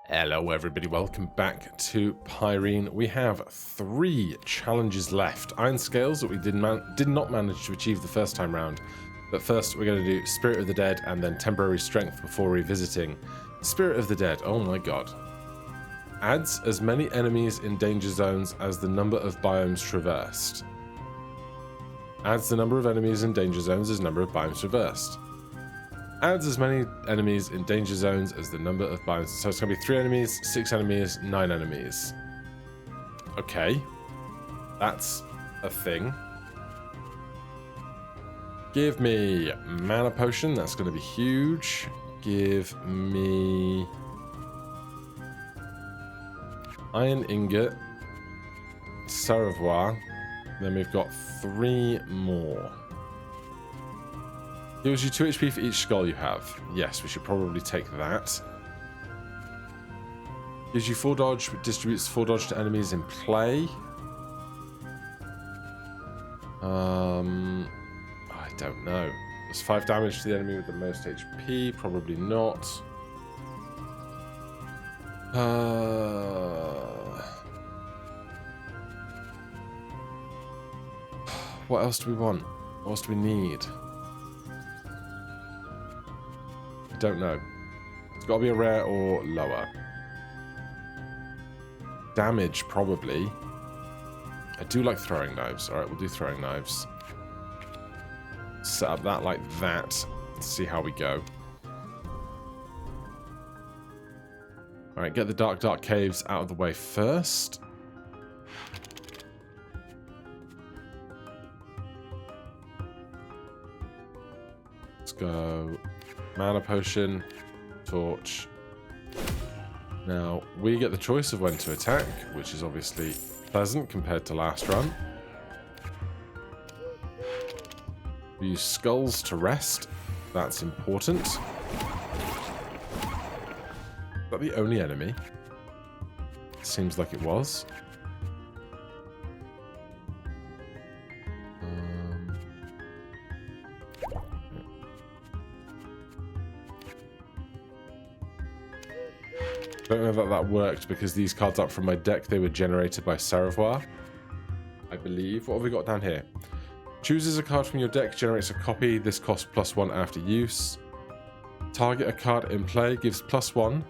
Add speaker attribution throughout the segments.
Speaker 1: Hello everybody, welcome back to Pyrene. We have 3 challenges left. Iron Scales that we did not manage to achieve the first time round. But first we're going to do Spirit of the Dead and then Temporary Strength before revisiting. Spirit of the Dead, oh my god. Adds as many enemies in danger zones as the number of biomes traversed. Adds the number of enemies in danger zones as number of biomes traversed. Adds as many enemies in danger zones as the number of biomes. So it's going to be 3 enemies, 6 enemies, 9 enemies. Okay. That's a thing. Give me mana potion. That's going to be huge. Give me iron ingot. Saravoi. Then we've got 3 more. Gives you 2 HP for each skull you have. Yes, we should probably take that. Gives you 4 dodge, distributes 4 dodge to enemies in play. I don't know. Does 5 damage to the enemy with the most HP? Probably not. What else do we want? What else do we need? I don't know. It's got to be a rare or lower. Damage, probably. I do like throwing knives. Alright, we'll do throwing knives. Set up that like that. Let's see how we go. Alright, get the dark caves out of the way first. Let's go. Mana potion, torch. Now, we get the choice of when to attack, which is obviously pleasant compared to last run. We use skulls to rest. That's important. Is that the only enemy? Seems like it was. I don't know that that worked because these cards up from my deck, they were generated by Saravoi, I believe. What have we got down here? Chooses a card from your deck, generates a copy. This costs +1 after use. Target a card in play, gives +1.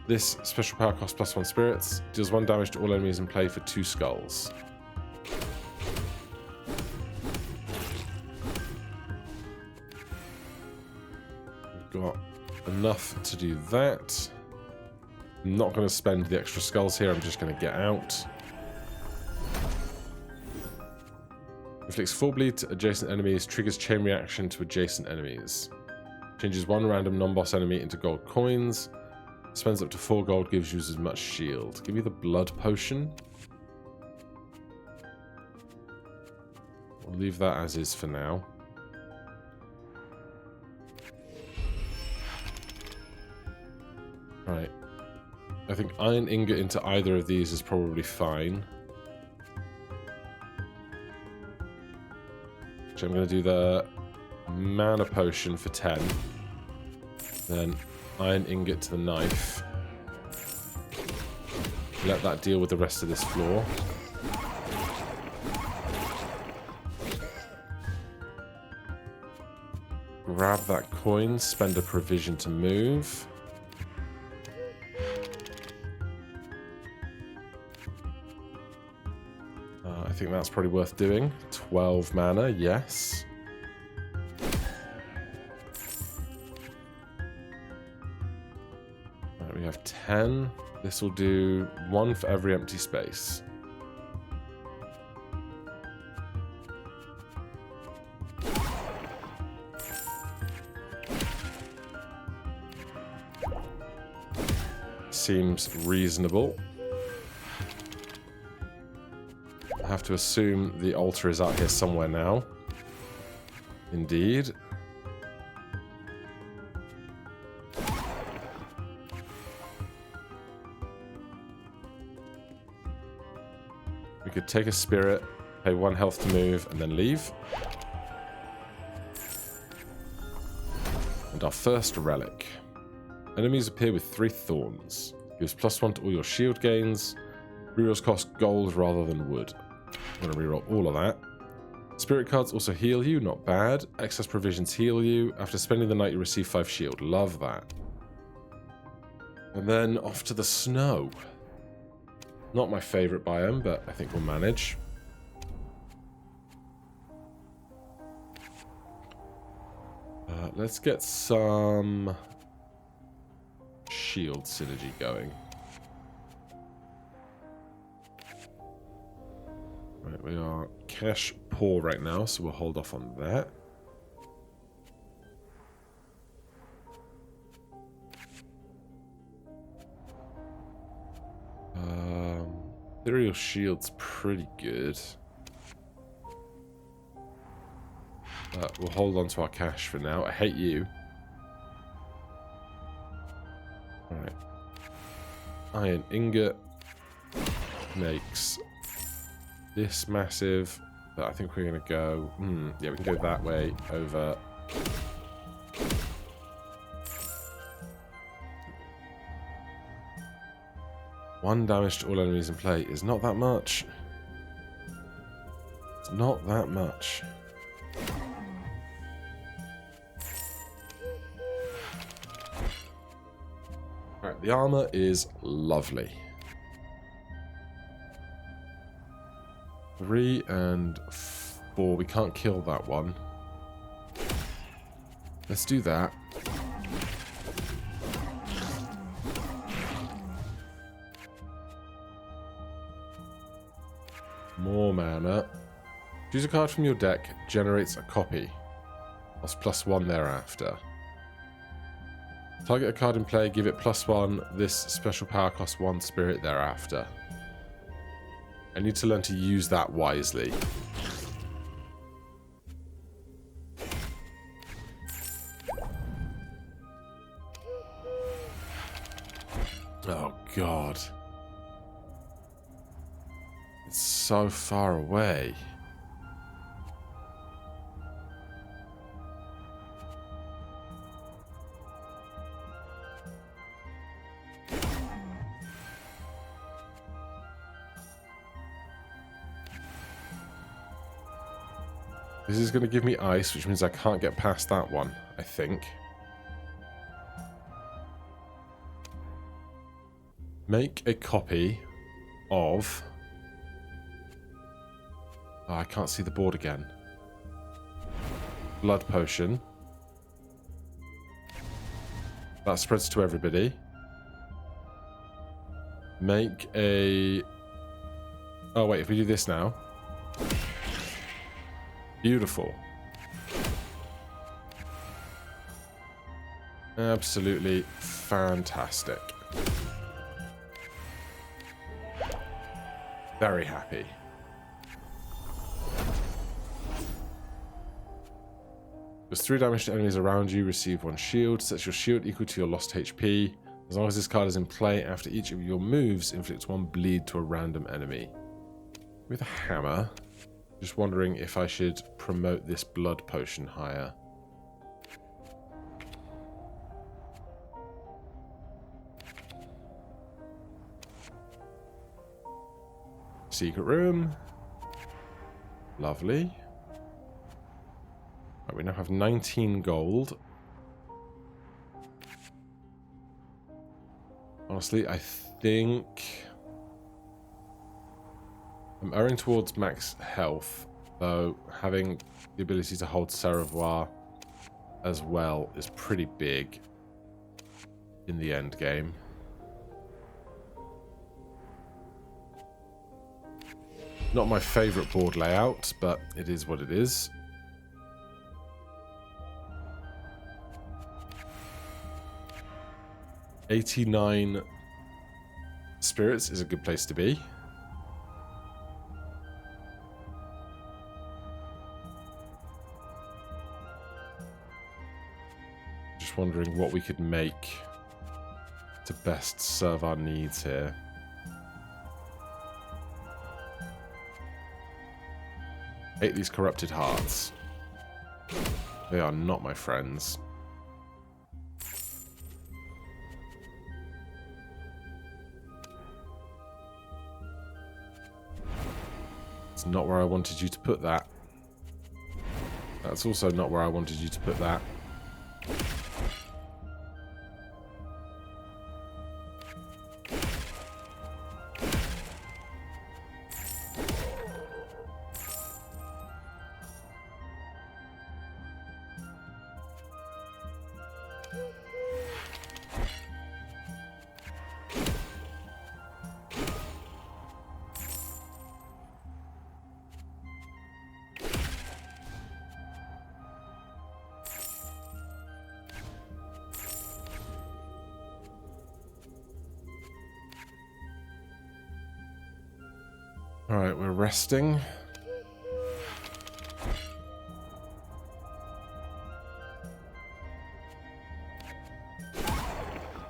Speaker 1: This special power costs +1 spirits. Deals 1 damage to all enemies in play for 2 skulls. We've got enough to do that. I'm not going to spend the extra skulls here, I'm just going to get out. Inflicts full bleed to adjacent enemies, triggers chain reaction to adjacent enemies. Changes 1 random non-boss enemy into gold coins. Spends up to 4 gold, gives users much shield. Give me the blood potion. We'll leave that as is for now. Right. I think iron ingot into either of these is probably fine. So I'm going to do the mana potion for 10. Then iron ingot to the knife. Let that deal with the rest of this floor. Grab that coin, spend a provision to move. I think that's probably worth doing. 12 mana, yes. Right, we have 10. This will do 1 for every empty space. Seems reasonable. I have to assume the altar is out here somewhere now. Indeed. We could take a spirit, pay 1 health to move, and then leave. And our first relic. Enemies appear with 3 thorns. Gives +1 to all your shield gains. Rerolls cost gold rather than wood. I'm going to reroll all of that. Spirit cards also heal you, not bad. Excess provisions heal you. After spending the night, you receive 5 shield. Love that. And then off to the snow. Not my favourite biome, but I think we'll manage. Let's get some shield synergy going. Right, we are cash poor right now, so we'll hold off on that. Ethereal shield's pretty good. We'll hold on to our cash for now. I hate you. Alright. Iron ingot makes this massive, but I think we're going to go... yeah, we can go that way over... One damage to all enemies in play is not that much. It's not that much. Alright, the armor is lovely. 3 and 4. We can't kill that one. Let's do that. More mana. Choose a card from your deck, generates a copy. Costs +1 thereafter. Target a card in play, give it +1. This special power costs 1 spirit thereafter. I need to learn to use that wisely. Oh god. It's so far away. This is going to give me ice, which means I can't get past that one, I think. Make a copy of... Oh, I can't see the board again. Blood potion. That spreads to everybody. Make a... Oh, wait, if we do this now... Beautiful. Absolutely fantastic. Very happy. Does 3 damage to enemies around you, receive 1 shield. Sets your shield equal to your lost HP. As long as this card is in play, after each of your moves, inflicts 1 bleed to a random enemy. With a hammer. Just wondering if I should promote this blood potion higher. Secret room. Lovely. Right, we now have 19 gold. Honestly, I think... I'm erring towards max health, though having the ability to hold Cerevoir as well is pretty big in the end game. Not my favourite board layout, but it is what it is. $89 spirits is a good place to be. Wondering what we could make to best serve our needs here. Hate these corrupted hearts. They are not my friends. not where I wanted you to put that. That's also not where I wanted you to put that. Alright, we're resting.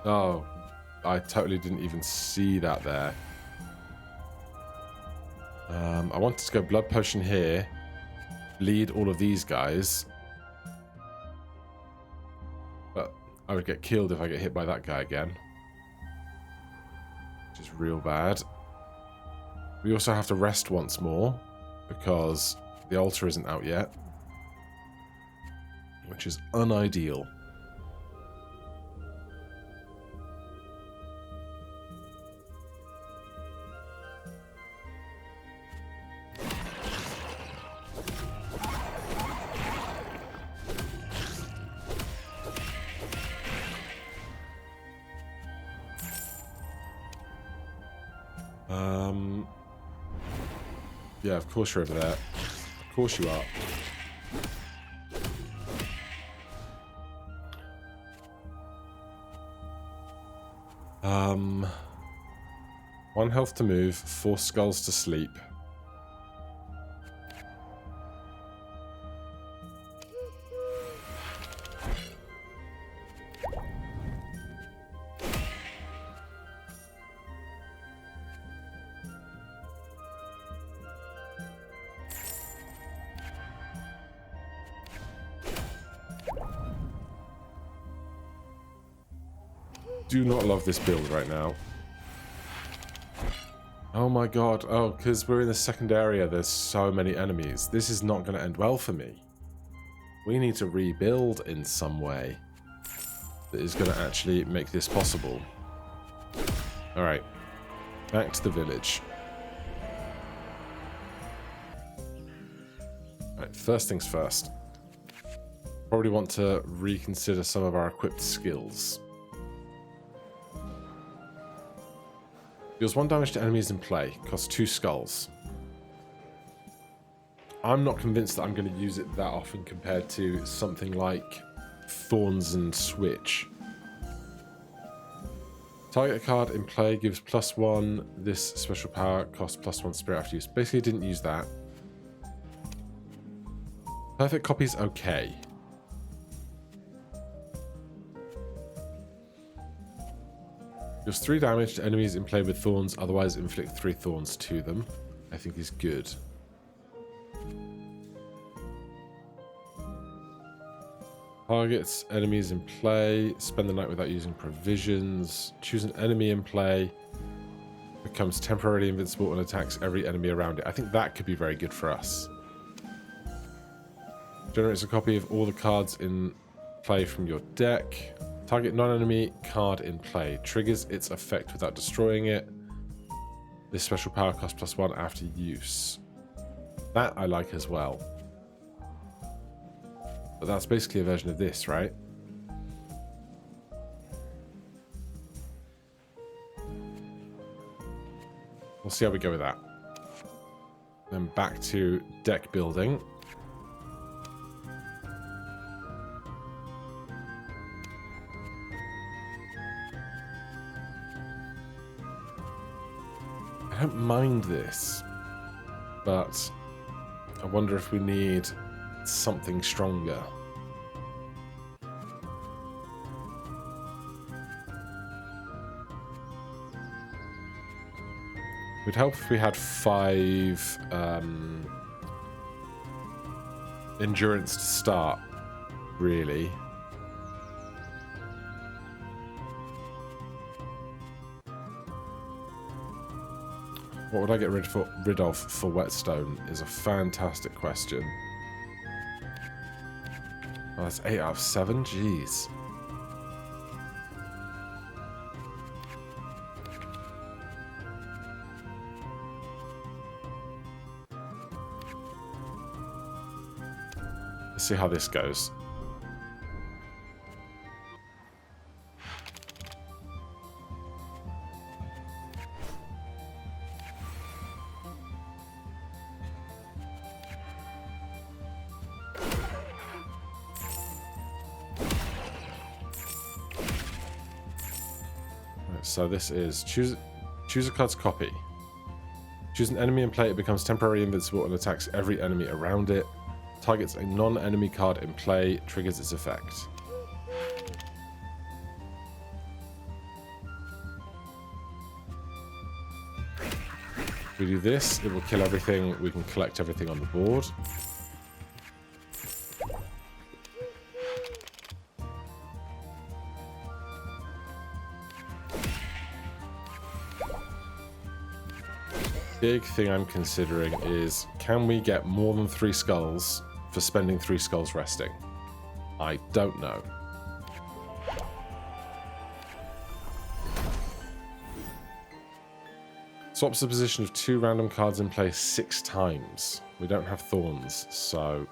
Speaker 1: Oh, I totally didn't even see that there. I wanted to go blood potion here, bleed all of these guys. But I would get killed if I get hit by that guy again. Which is real bad. We also have to rest once more, because the altar isn't out yet. Which is unideal. Yeah, of course you're over there. Of course you are. One health to move, 4 skulls to sleep. Do not love this build right now. Oh my god. Oh, because we're in the second area, there's so many enemies. This is not going to end well for me. We need to rebuild in some way that is going to actually make this possible. Alright. Back to the village. Alright, first things first. Probably want to reconsider some of our equipped skills. Deals 1 damage to enemies in play. Costs 2 skulls. I'm not convinced that I'm going to use it that often compared to something like Thorns and Switch. Target card in play gives +1. This special power costs +1 spirit after use. Basically didn't use that. Perfect copy's okay. Deals 3 damage to enemies in play with thorns, otherwise inflict 3 thorns to them. I think is good. Targets enemies in play. Spend the night without using provisions. Choose an enemy in play. Becomes temporarily invincible and attacks every enemy around it. I think that could be very good for us. Generates a copy of all the cards in play from your deck. Target non-enemy card in play. Triggers its effect without destroying it. This special power costs +1 after use. That I like as well. But that's basically a version of this, right? We'll see how we go with that. Then back to deck building. I don't mind this, but I wonder if we need something stronger. It would help if we had 5 endurance to start, really. What would I get rid of for whetstone is a fantastic question. Oh, that's 8 out of 7? Jeez. Let's see how this goes. So this is choose a card's copy. Choose an enemy and play it becomes temporarily invincible and attacks every enemy around it. Targets a non-enemy card in play, triggers its effect. If we do this, it will kill everything. We can collect everything on the board. Big thing I'm considering is, can we get more than 3 skulls for spending 3 skulls resting? I don't know. Swaps the position of 2 random cards in play 6 times. We don't have thorns, so...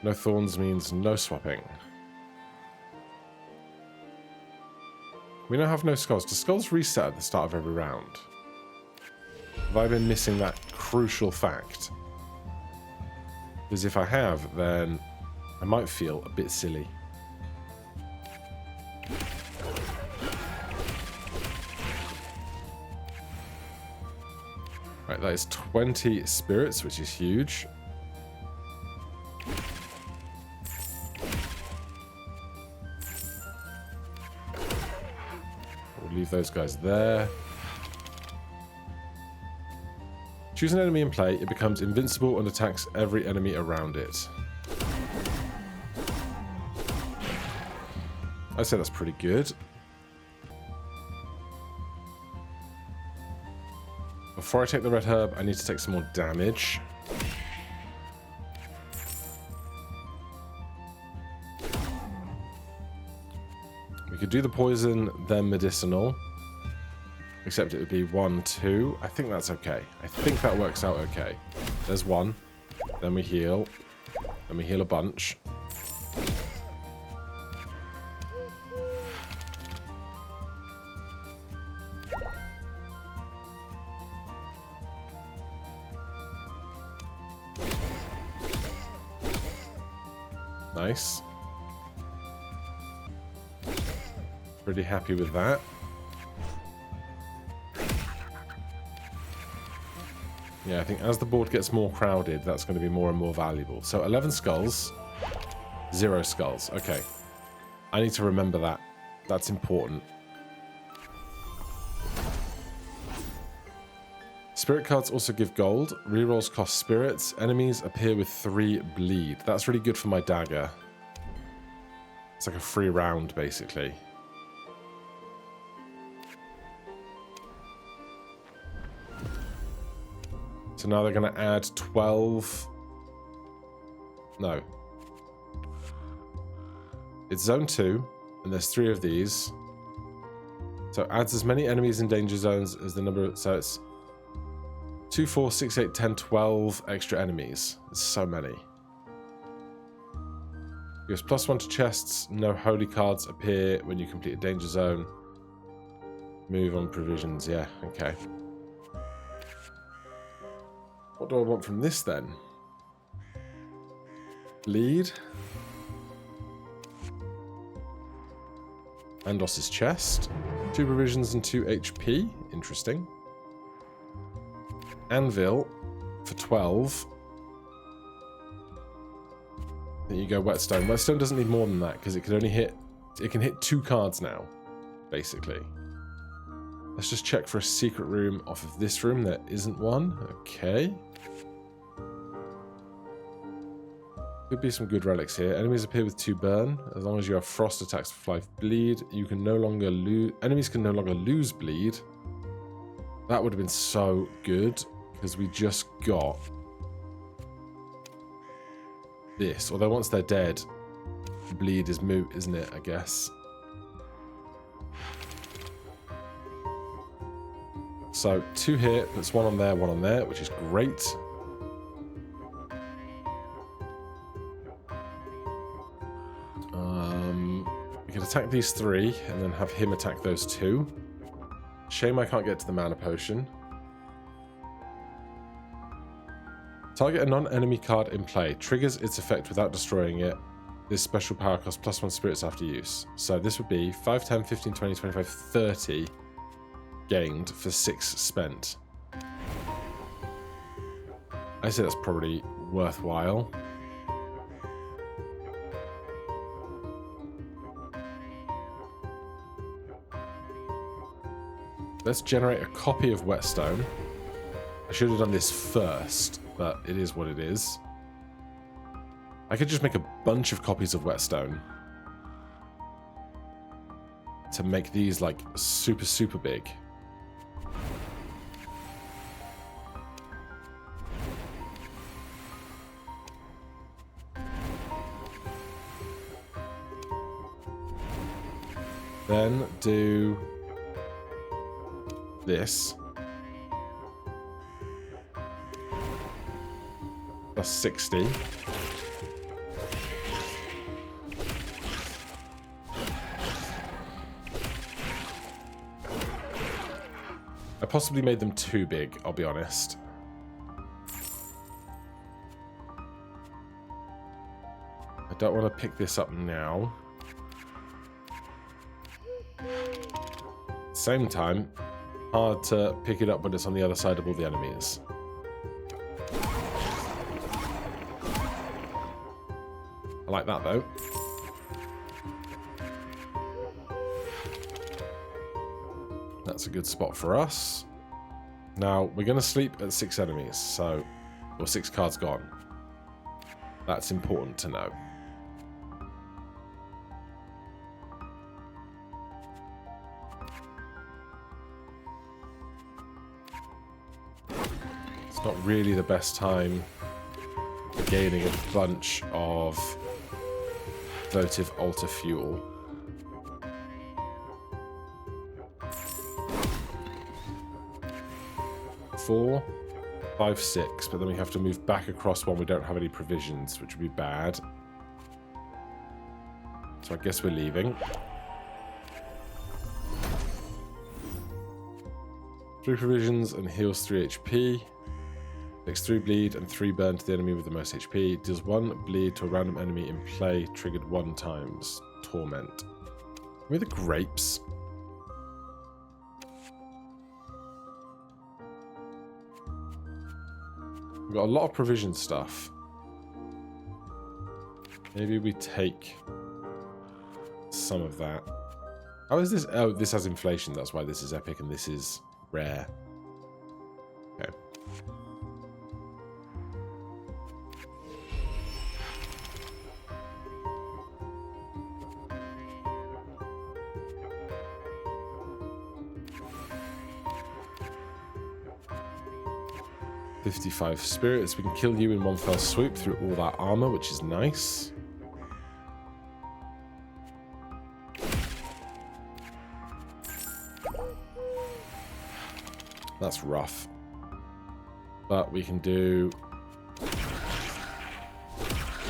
Speaker 1: No thorns means no swapping. We now have no skulls. Do skulls reset at the start of every round? Have I been missing that crucial fact? Because if I have, then I might feel a bit silly. Right, that is 20 spirits, which is huge. Leave those guys there. Choose an enemy in play. It becomes invincible and attacks every enemy around it. I'd say that's pretty good. Before I take the red herb, I need to take some more damage. We could do the poison, then medicinal. Except it would be 1, 2. I think that's okay. I think that works out okay. There's 1. Then we heal. Then we heal a bunch. Nice. Pretty happy with that. Yeah, I think as the board gets more crowded, that's going to be more and more valuable. So 11 skulls, 0 skulls. Okay. I need to remember that. That's important. Spirit cards also give gold. Rerolls cost spirits. Enemies appear with 3 bleed. That's really good for my dagger. It's like a free round, basically. So now they're going to add 12... No. It's zone 2, and there's 3 of these. So it adds as many enemies in danger zones as the number... So it's 2, 4, 6, 8, 10, 12 extra enemies. It's so many. Gives +1 to chests. No holy cards appear when you complete a danger zone. Move on provisions. Yeah, okay. What do I want from this then? Bleed. Andos's chest. 2 provisions and 2 HP. Interesting. Anvil for 12. There you go, Whetstone. Whetstone doesn't need more than that because it can only hit... It can hit 2 cards now, basically. Let's just check for a secret room off of this room. There isn't one. Okay. Could be some good relics here. Enemies appear with 2 burn. As long as you have frost attacks for 5 bleed, you can no longer lose. Enemies can no longer lose bleed. That would have been so good because we just got this. Although once they're dead, bleed is moot, isn't it? I guess. So 2 here, puts 1 on there, which is great. We can attack these 3 and then have him attack those 2. Shame I can't get to the mana potion. Target a non-enemy card in play. Triggers its effect without destroying it. This special power costs +1 spirits after use. So this would be 5, 10, 15, 20, 25, 30 gained for 6 spent. I say that's probably worthwhile. Let's generate a copy of Whetstone. I should have done this first, but it is what it is. I could just make a bunch of copies of Whetstone to make these like super, super big. Then do this. Plus 60. I possibly made them too big, I'll be honest. I don't want to pick this up now. Same time, hard to pick it up when it's on the other side of all the enemies. I like that though. That's a good spot for us. Now we're going to sleep at 6 enemies, so, or 6 cards gone. That's important to know. It's not really the best time for gaining a bunch of votive altar fuel. Four, 5, 6, but then we have to move back across one we don't have any provisions, which would be bad. So I guess we're leaving. 3 provisions and heals 3 HP. Takes 3 bleed and 3 burn to the enemy with the most HP. Deals 1 bleed to a random enemy in play, triggered 1 times. Torment. Give me the grapes. We've got a lot of provision stuff. Maybe we take some of that. How is this? Oh, this has inflation. That's why this is epic and this is rare. Okay. $55 spirits. We can kill you in one fell swoop through all that armor, which is nice. That's rough. But we can do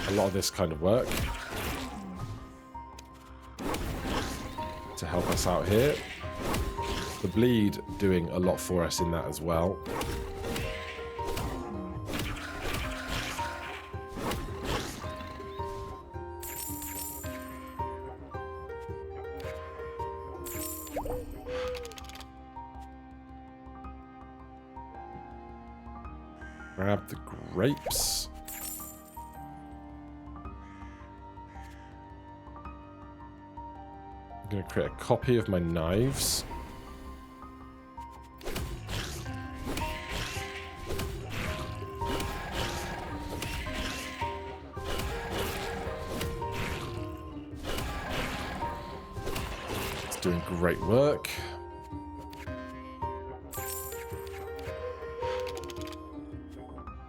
Speaker 1: a lot of this kind of work to help us out here. The bleed doing a lot for us in that as well. Grab the grapes. I'm going to create a copy of my knives. doing great work.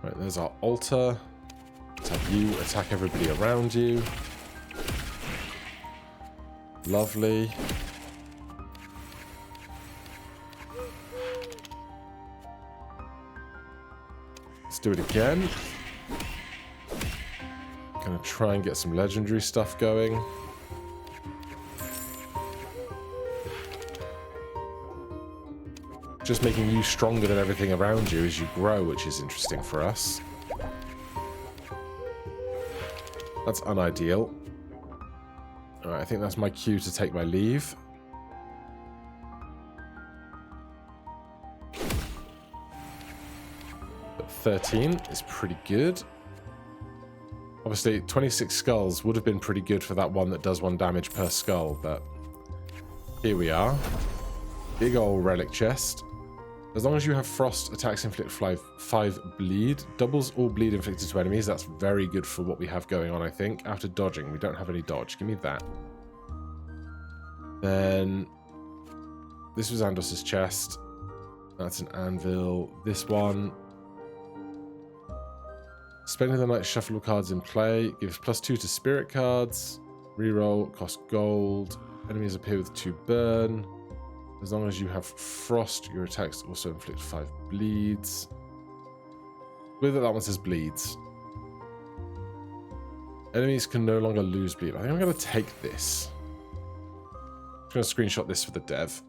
Speaker 1: Right, there's our altar. Let's have you attack everybody around you. Lovely. Let's do it again. Gonna try and get some legendary stuff going. Just making you stronger than everything around you as you grow, which is interesting for us. That's unideal. Alright, I think that's my cue to take my leave. But 13 is pretty good. Obviously, 26 skulls would have been pretty good for that one that does 1 damage per skull, but here we are. Big old relic chest. As long as you have frost, attacks inflict 5 bleed. Doubles all bleed inflicted to enemies. That's very good for what we have going on, I think. After dodging, we don't have any dodge. Give me that. Then this was Andos's chest. That's an anvil. This one. Spending the night shuffle cards in play. Gives +2 to spirit cards. Reroll. Cost gold. Enemies appear with 2 burn. As long as you have frost, your attacks also inflict 5 bleeds. With it, that one says bleeds. Enemies can no longer lose bleed. I think I'm going to take this. I'm going to screenshot this for the dev.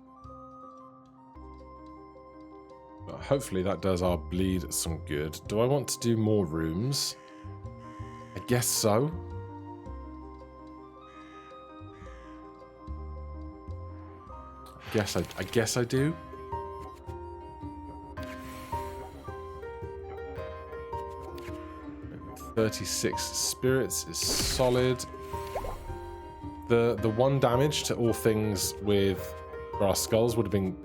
Speaker 1: But hopefully that does our bleed some good. Do I want to do more rooms? I guess so. I guess I do. $36 spirits is solid. The 1 damage to all things with our skulls would have been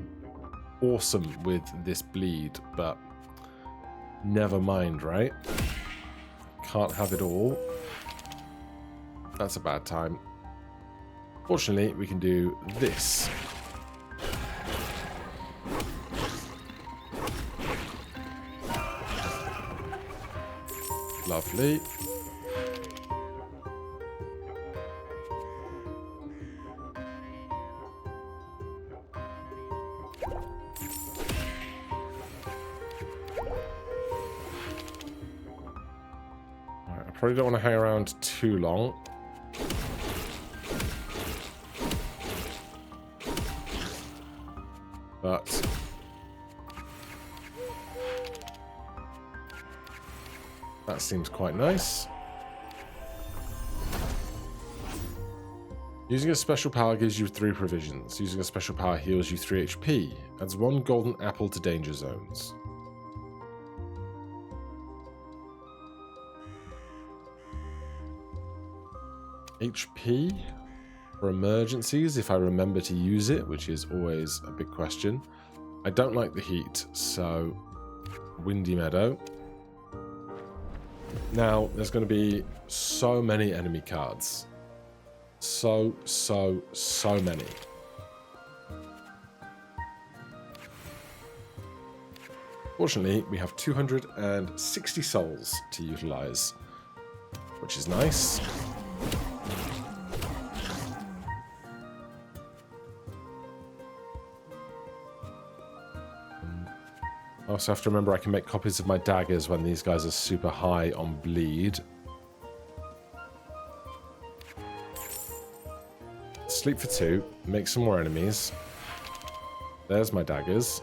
Speaker 1: awesome with this bleed, but never mind, right? Can't have it all. That's a bad time. Fortunately, we can do this. Lovely. Alright, I probably don't want to hang around too long. But that seems quite nice. Using a special power gives you 3 provisions. Using a special power heals you 3 HP. Adds 1 golden apple to danger zones. HP for emergencies, if I remember to use it, which is always a big question. I don't like the heat, so Windy Meadow. Now, there's going to be so many enemy cards. So many. Fortunately, we have 260 souls to utilize, which is nice. I also have to remember I can make copies of my daggers when these guys are super high on bleed. Sleep for 2. Make some more enemies. There's my daggers.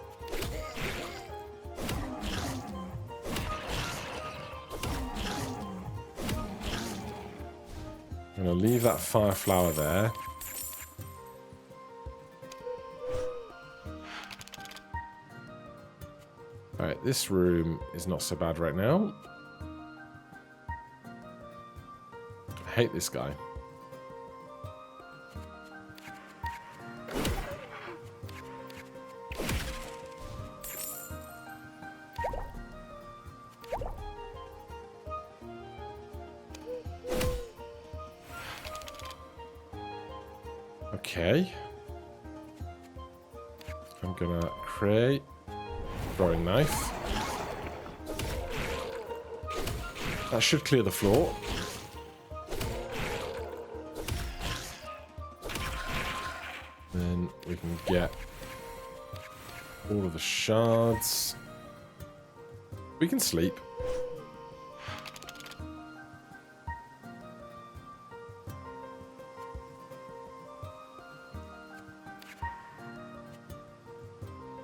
Speaker 1: I'm going to leave that fire flower there. Alright, this room is not so bad right now. I hate this guy. Okay. I'm gonna create throwing knife. That should clear the floor. Then we can get all of the shards. We can sleep.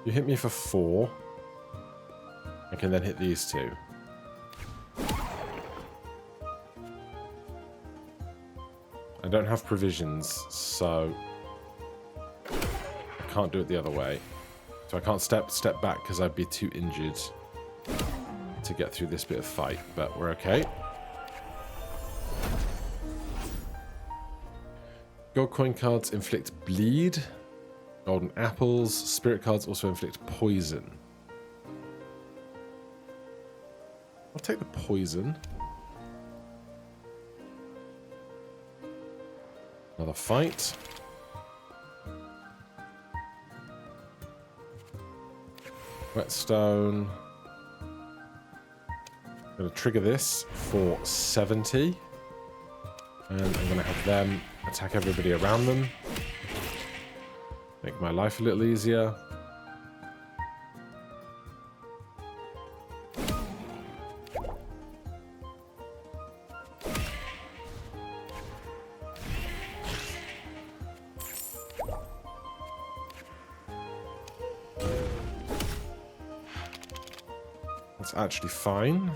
Speaker 1: You hit me for 4. I can then hit these 2. I don't have provisions, so I can't do it the other way. So I can't step back because I'd be too injured to get through this bit of fight, but we're okay. Gold coin cards inflict bleed. Golden apples. Spirit cards also inflict poison. I'll take the poison. Another fight. Whetstone. I'm going to trigger this for 70. And I'm going to have them attack everybody around them. Make my life a little easier. That's actually fine.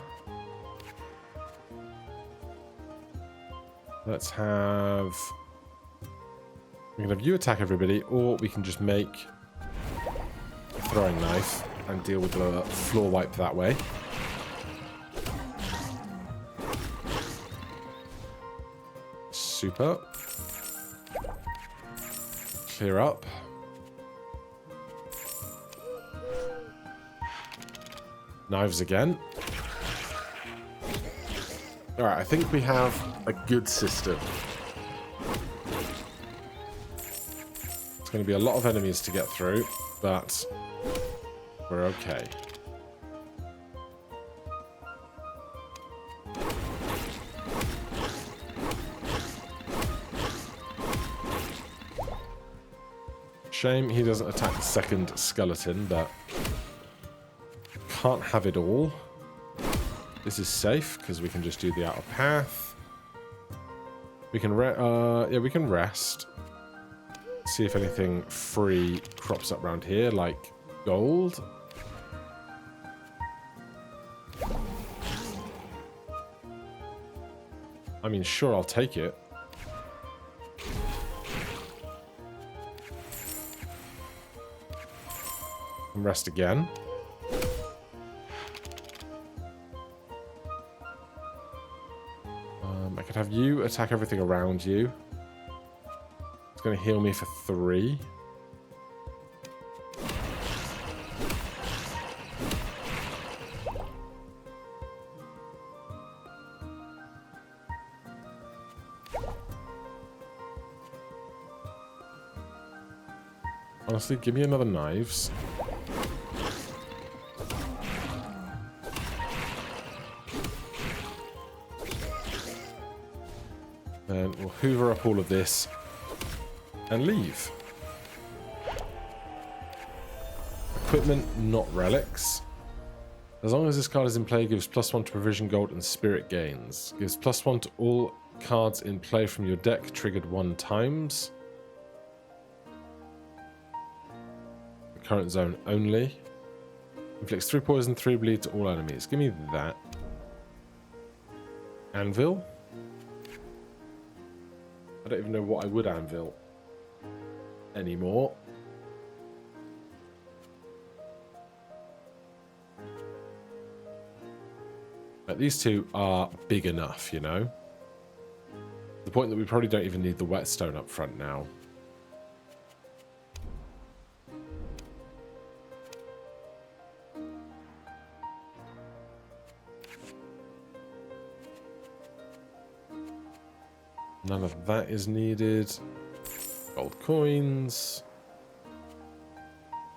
Speaker 1: Let's have... We can have you attack everybody, or we can just make a throwing knife and deal with the floor wipe that way. Super. Clear up. Knives again. Alright, I think we have a good system. It's going to be a lot of enemies to get through, but we're okay. Shame he doesn't attack the second skeleton, but can't have it all. This is safe because we can just do the outer path. We can we can rest. See if anything free crops up around here, like gold. I mean, sure, I'll take it. And rest again. I could have you attack everything around you. It's going to heal me for 3. Honestly, give me another knives. Then we'll hoover up all of this and leave. Equipment, not relics. As long as this card is in play, gives +1 to provision, gold, and spirit gains. Gives +1 to all cards in play from your deck, triggered 1 times. The current zone only. Inflicts 3 poison, 3 bleed to all enemies. Give me that. Anvil. I don't even know what I would anvil anymore. But these two are big enough, you know? The point that we probably don't even need the whetstone up front now. None of that is needed. Gold coins.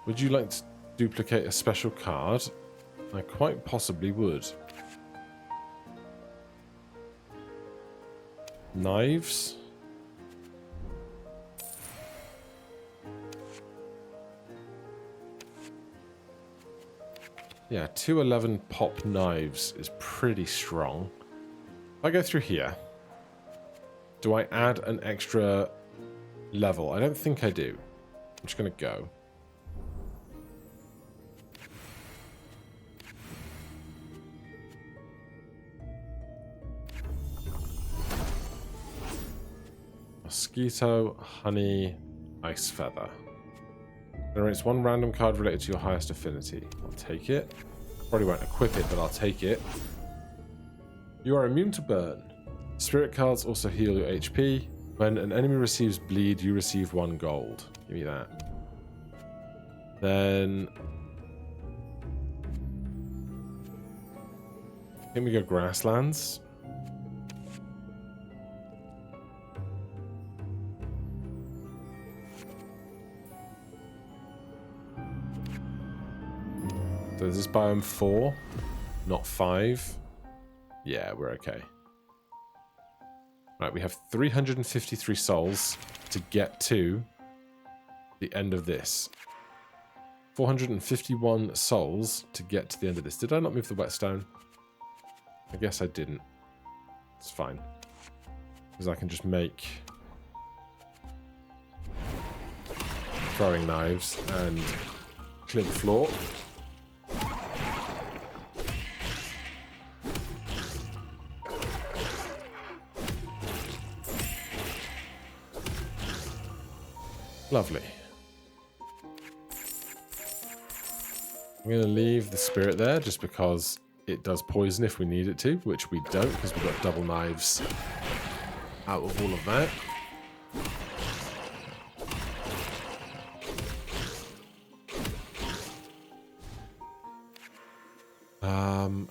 Speaker 1: Would you like to duplicate a special card? I quite possibly would. Knives. Yeah, 211 pop knives is pretty strong. If I go through here, do I add an extra level? I don't think I do. I'm just going to go. Mosquito, honey, ice feather. Generates one random card related to your highest affinity. I'll take it. Probably won't equip it, but I'll take it. You are immune to burn. Spirit cards also heal your HP. When an enemy receives bleed, you receive 1 gold. Give me that. Then I think we go grasslands. So is this biome 4, not 5? Yeah, we're okay. Right, we have 353 souls to get to the end of this. 451 souls to get to the end of this. Did I not move the whetstone? I guess I didn't. It's fine. Because I can just make throwing knives and clear the floor. Lovely. I'm going to leave the spirit there just because it does poison if we need it to, which we don't because we've got double knives out of all of that.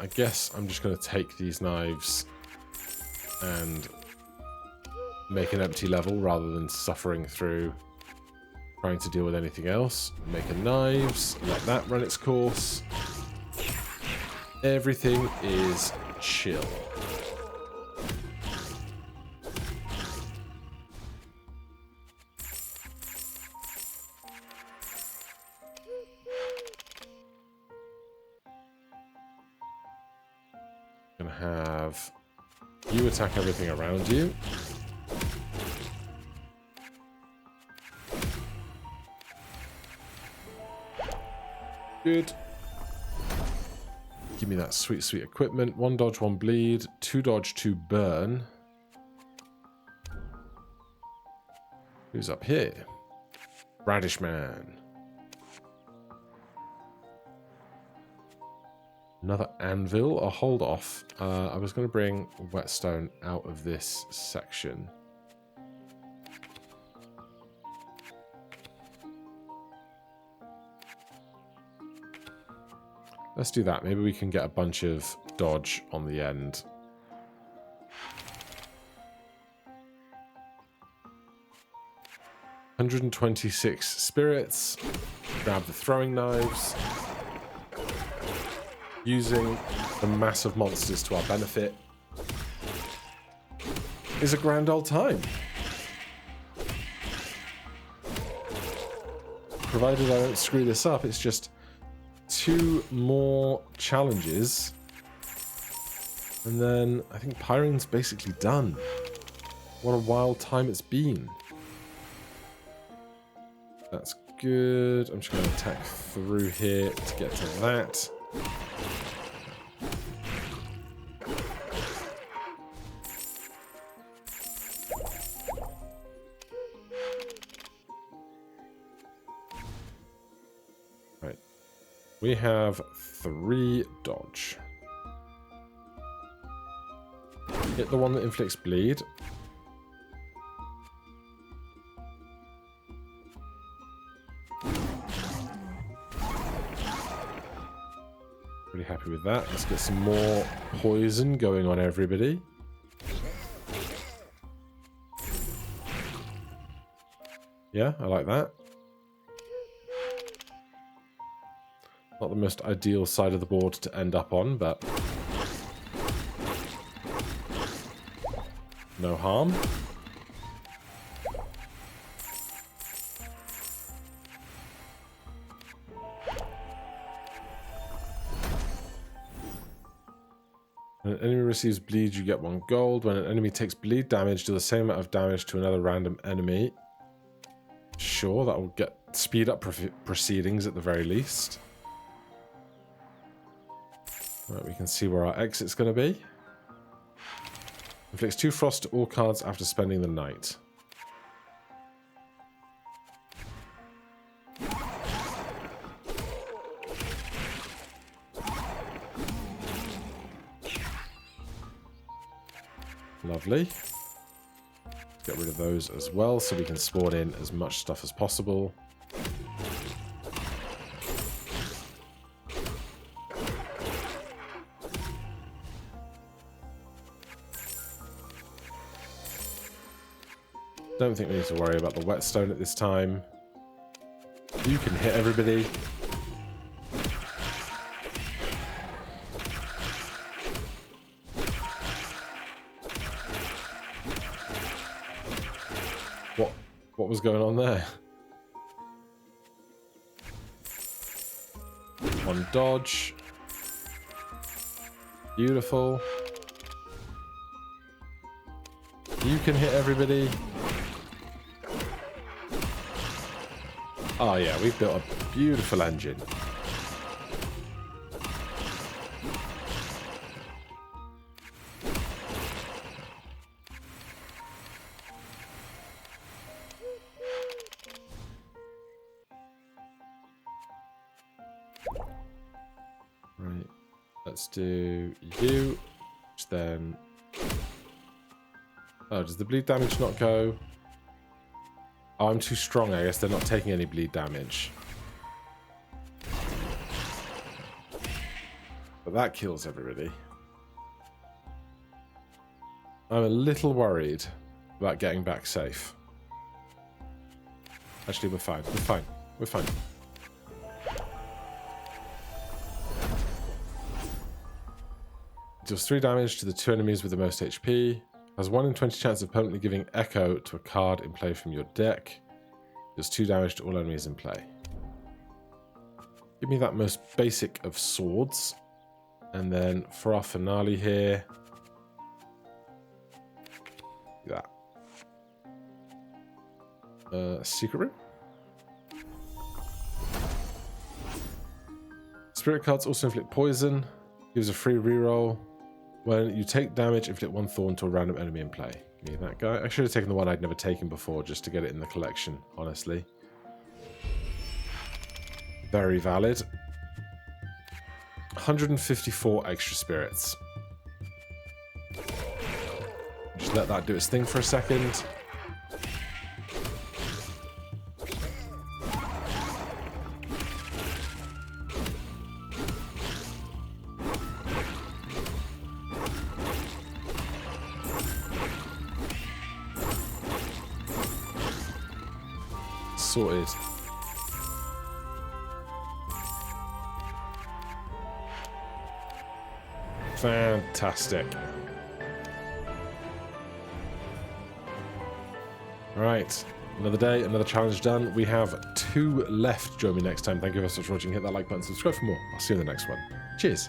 Speaker 1: I guess I'm just going to take these knives and make an empty level rather than suffering through trying to deal with anything else. Make a knives, let that run its course. Everything is chill. Gonna have you attack everything around you. Good. Give me that sweet, sweet equipment. 1 dodge, 1 bleed. 2 dodge, 2 burn. Who's up here? Radish Man. Another anvil. I'll hold off. I was going to bring whetstone out of this section. Let's do that. Maybe we can get a bunch of dodge on the end. $126 spirits. Grab the throwing knives. Using the massive monsters to our benefit is a grand old time. Provided I don't screw this up, it's just 2 more challenges. And then I think Pyrene's basically done. What a wild time it's been. That's good. I'm just going to attack through here to get to that. Right. We have 3 dodge. Hit the one that inflicts bleed. Pretty happy with that. Let's get some more poison going on everybody. Yeah, I like that. Not the most ideal side of the board to end up on, but no harm. When an enemy receives bleed, you get 1 gold. When an enemy takes bleed damage, do the same amount of damage to another random enemy. Sure, that will speed up proceedings at the very least. Right, we can see where our exit's going to be. Inflicts 2 frost to all cards after spending the night. Lovely. Get rid of those as well so we can spawn in as much stuff as possible. Don't think we need to worry about the whetstone at this time. You can hit everybody. What was going on there? 1 dodge. Beautiful. You can hit everybody. Oh yeah, we've built a beautiful engine. Right, let's do you, which then... Oh, does the bleed damage not go? Oh, I'm too strong, I guess they're not taking any bleed damage. But that kills everybody. I'm a little worried about getting back safe. Actually, we're fine. We're fine. We're fine. Deals 3 damage to the 2 enemies with the most HP. Has 1 in 20 chance of permanently giving echo to a card in play from your deck. Deals 2 damage to all enemies in play. Give me that most basic of swords. And then for our finale here, do that. Secret room. Spirit cards also inflict poison. Gives a free reroll. When you take damage, inflict 1 thorn to a random enemy in play. Give me that guy. I should have taken the one I'd never taken before just to get it in the collection, honestly. Very valid. 154 extra spirits. Just let that do its thing for a second. Sorted. Fantastic. Right, another day, another challenge done. We have 2 left. Join me next time. Thank you very much for watching. Hit that like button, subscribe for more. I'll see you in the next one. Cheers.